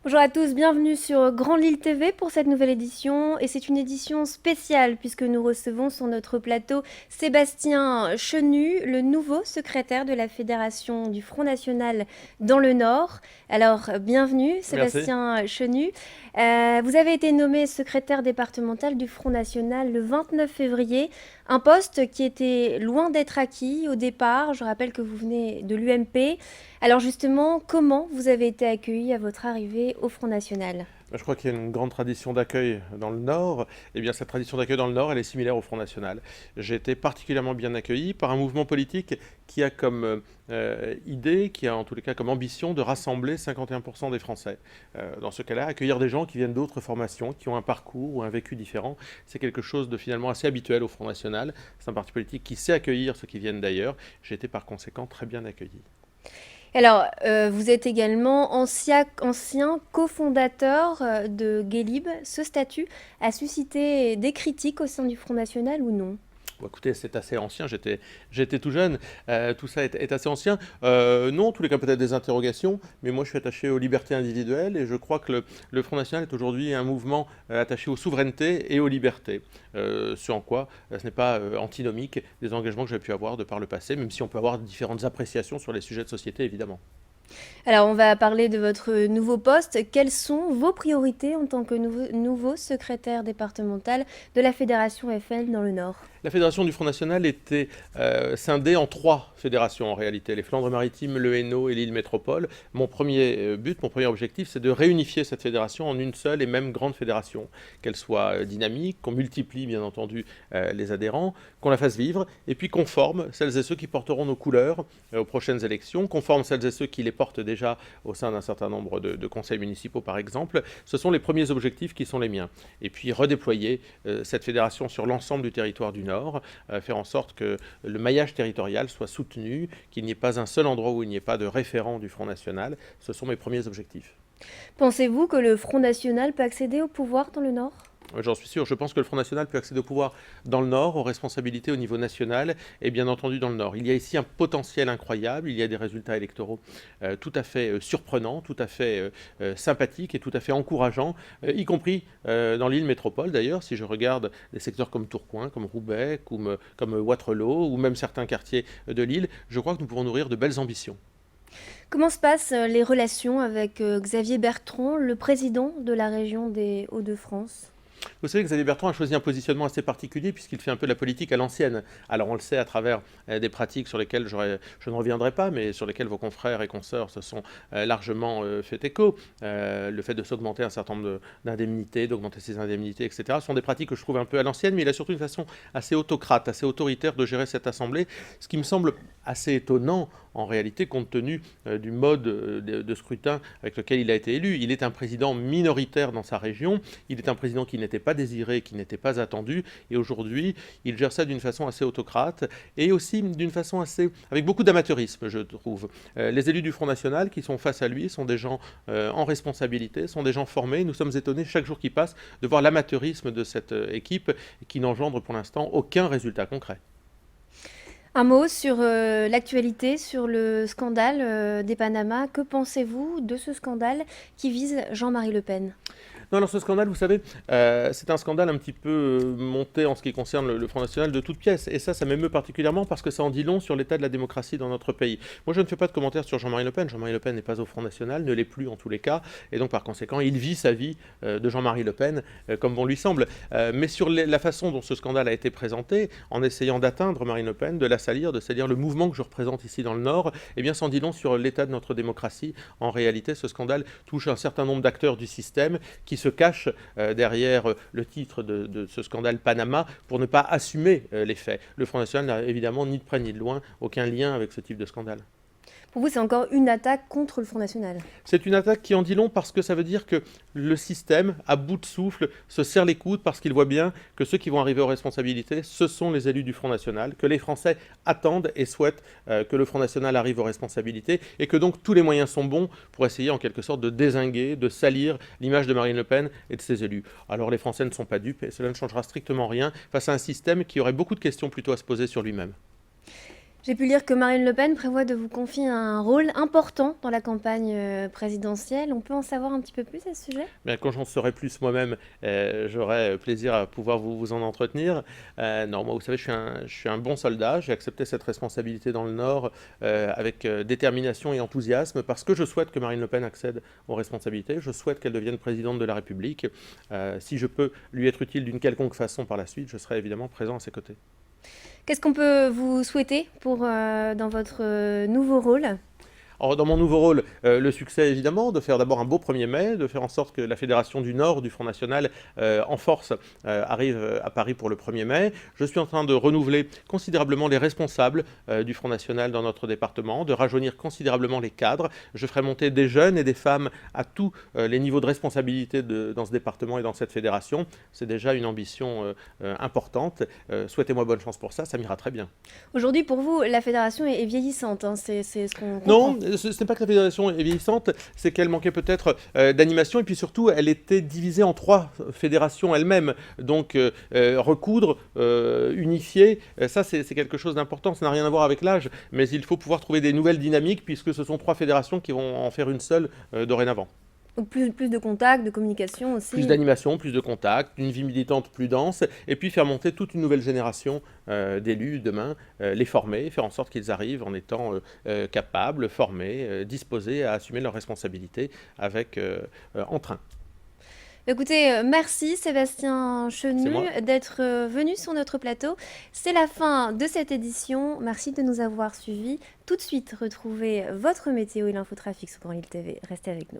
Bonjour à tous, bienvenue sur Grande Lille TV pour cette nouvelle édition. Et c'est une édition spéciale puisque nous recevons sur notre plateau Sébastien Chenu, le nouveau secrétaire de la Fédération du Front National dans le Nord. Alors, bienvenue Merci. Sébastien Chenu. Vous avez été nommé secrétaire départemental du Front National le 29 février, un poste qui était loin d'être acquis au départ. Je rappelle que vous venez de l'UMP. Alors justement, comment vous avez été accueilli à votre arrivée au Front National? Je crois qu'il y a une grande tradition d'accueil dans le Nord. Eh bien, cette tradition d'accueil dans le Nord, elle est similaire au Front National. J'ai été particulièrement bien accueilli par un mouvement politique qui a comme idée, qui a en tous les cas comme ambition de rassembler 51% des Français. Dans ce cas-là, accueillir des gens qui viennent d'autres formations, qui ont un parcours ou un vécu différent, c'est quelque chose de finalement assez habituel au Front National. C'est un parti politique qui sait accueillir ceux qui viennent d'ailleurs. J'ai été par conséquent très bien accueilli. Alors, vous êtes également ancien cofondateur de Guélib. Ce statut a suscité des critiques au sein du Front National ou non? Bon, écoutez, c'est assez ancien, j'étais tout jeune, tout ça est assez ancien. Non, en tous les cas peut-être des interrogations, mais moi je suis attaché aux libertés individuelles et je crois que le Front National est aujourd'hui un mouvement attaché aux souverainetés et aux libertés. Ce en quoi ce n'est pas antinomique des engagements que j'ai pu avoir de par le passé, même si on peut avoir différentes appréciations sur les sujets de société évidemment. Alors, on va parler de votre nouveau poste. Quelles sont vos priorités en tant que nouveau secrétaire départemental de la Fédération FL dans le Nord? La fédération du Front National était scindée en trois fédérations en réalité, les Flandres-Maritimes, le Hainaut et l'île Métropole. Mon premier but, mon premier objectif, c'est de réunifier cette fédération en une seule et même grande fédération, qu'elle soit dynamique, qu'on multiplie bien entendu les adhérents, qu'on la fasse vivre, et puis qu'on forme celles et ceux qui porteront nos couleurs aux prochaines élections, qu'on forme celles et ceux qui les portent déjà au sein d'un certain nombre de conseils municipaux par exemple. Ce sont les premiers objectifs qui sont les miens. Et puis redéployer cette fédération sur l'ensemble du territoire du Nord, faire en sorte que le maillage territorial soit soutenu, qu'il n'y ait pas un seul endroit où il n'y ait pas de référent du Front National. Ce sont mes premiers objectifs. Pensez-vous que le Front National peut accéder au pouvoir dans le Nord? J'en suis sûr, je pense que le Front National peut accéder au pouvoir dans le Nord, aux responsabilités au niveau national et bien entendu dans le Nord. Il y a ici un potentiel incroyable, il y a des résultats électoraux tout à fait surprenants, tout à fait sympathiques et tout à fait encourageants, y compris dans l'île métropole d'ailleurs, si je regarde des secteurs comme Tourcoing, comme Roubaix, comme Wattrelos ou même certains quartiers de l'île, je crois que nous pouvons nourrir de belles ambitions. Comment se passent les relations avec Xavier Bertrand, le président de la région des Hauts-de-France? Vous savez que Xavier Bertrand a choisi un positionnement assez particulier puisqu'il fait un peu la politique à l'ancienne. Alors on le sait à travers des pratiques sur lesquelles je ne reviendrai pas, mais sur lesquelles vos confrères et consoeurs se sont largement fait écho. Le fait de s'augmenter un certain nombre d'indemnités, d'augmenter ses indemnités, etc. sont des pratiques que je trouve un peu à l'ancienne, mais il a surtout une façon assez autocrate, assez autoritaire de gérer cette assemblée, ce qui me semble assez étonnant en réalité compte tenu du mode de scrutin avec lequel il a été élu. Il est un président minoritaire dans sa région, il est un président qui n'était pas désiré, qui n'était pas attendu, et aujourd'hui il gère ça d'une façon assez autocrate et aussi d'une façon assez avec beaucoup d'amateurisme, je trouve. Les élus du Front National qui sont face à lui sont des gens en responsabilité, sont des gens formés. Nous sommes étonnés chaque jour qui passe de voir l'amateurisme de cette équipe qui n'engendre pour l'instant aucun résultat concret. Un mot sur l'actualité, sur le scandale des Panama. Que pensez-vous de ce scandale qui vise Jean-Marie Le Pen? Non, alors ce scandale, vous savez, c'est un scandale un petit peu monté en ce qui concerne le Front National de toutes pièces. Et ça m'émeut particulièrement parce que ça en dit long sur l'état de la démocratie dans notre pays. Moi, je ne fais pas de commentaires sur Jean-Marie Le Pen. Jean-Marie Le Pen n'est pas au Front National, ne l'est plus en tous les cas. Et donc, par conséquent, il vit sa vie de Jean-Marie Le Pen comme bon lui semble. Mais sur la façon dont ce scandale a été présenté, en essayant d'atteindre Marine Le Pen, de salir le mouvement que je représente ici dans le Nord, eh bien, ça en dit long sur l'état de notre démocratie. En réalité, ce scandale touche un certain nombre d'acteurs du système qui se cache derrière le titre de ce scandale Panama pour ne pas assumer les faits. Le Front National n'a évidemment ni de près ni de loin aucun lien avec ce type de scandale. Pour vous, c'est encore une attaque contre le Front National. C'est une attaque qui en dit long parce que ça veut dire que le système, à bout de souffle, se serre les coudes parce qu'il voit bien que ceux qui vont arriver aux responsabilités, ce sont les élus du Front National, que les Français attendent et souhaitent que le Front National arrive aux responsabilités et que donc tous les moyens sont bons pour essayer en quelque sorte de dézinguer, de salir l'image de Marine Le Pen et de ses élus. Alors les Français ne sont pas dupes et cela ne changera strictement rien face à un système qui aurait beaucoup de questions plutôt à se poser sur lui-même. J'ai pu lire que Marine Le Pen prévoit de vous confier un rôle important dans la campagne présidentielle. On peut en savoir un petit peu plus à ce sujet? Bien, quand j'en saurai plus moi-même, j'aurai plaisir à pouvoir vous en entretenir. Non, moi, vous savez, je suis un bon soldat. J'ai accepté cette responsabilité dans le Nord avec détermination et enthousiasme parce que je souhaite que Marine Le Pen accède aux responsabilités. Je souhaite qu'elle devienne présidente de la République. Si je peux lui être utile d'une quelconque façon par la suite, je serai évidemment présent à ses côtés. Qu'est-ce qu'on peut vous souhaiter pour, dans votre nouveau rôle? Alors, dans mon nouveau rôle, le succès évidemment, de faire d'abord un beau 1er mai, de faire en sorte que la Fédération du Nord du Front National en force arrive à Paris pour le 1er mai. Je suis en train de renouveler considérablement les responsables du Front National dans notre département, de rajeunir considérablement les cadres. Je ferai monter des jeunes et des femmes à tous les niveaux de responsabilité dans ce département et dans cette fédération. C'est déjà une ambition importante. Souhaitez-moi bonne chance pour ça, ça m'ira très bien. Aujourd'hui, pour vous, la fédération est vieillissante, hein, c'est ce qu'on Non, comprend. ce n'est pas que la fédération est vieillissante, c'est qu'elle manquait peut-être d'animation et puis surtout elle était divisée en 3 fédérations elles-mêmes. Donc recoudre, unifier, ça c'est quelque chose d'important. Ça n'a rien à voir avec l'âge, mais il faut pouvoir trouver des nouvelles dynamiques puisque ce sont 3 fédérations qui vont en faire une seule dorénavant. Donc plus de contacts, de communication Plus aussi. d'animation, plus de contacts, une vie militante plus dense, et puis faire monter toute une nouvelle génération d'élus demain, les former, faire en sorte qu'ils arrivent en étant capables, formés, disposés à assumer leurs responsabilités avec entrain. Écoutez, merci Sébastien C'est Chenu moi. d'être venu sur notre plateau. C'est la fin de cette édition. Merci de nous avoir suivis. Tout de suite, retrouvez votre météo et l'infotrafic sur Grand Lille TV. Restez avec nous.